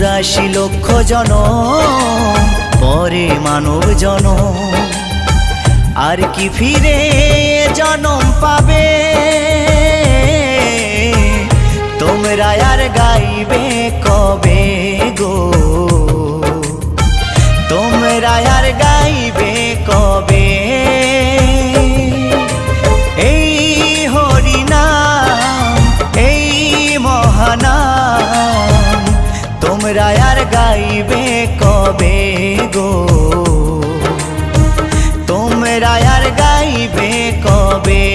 84 লক্ষ জনম পরে মানব জনম, আর কি ফিরে জনম পাবে? তোমরা আর গাইবে কবে গো? তোমরা আর গাইবে কবে? এই হরিনাম, এই মহানাম, তোমরা আর গাইবে কবে গো? তোমরা আর গাইবে কবে?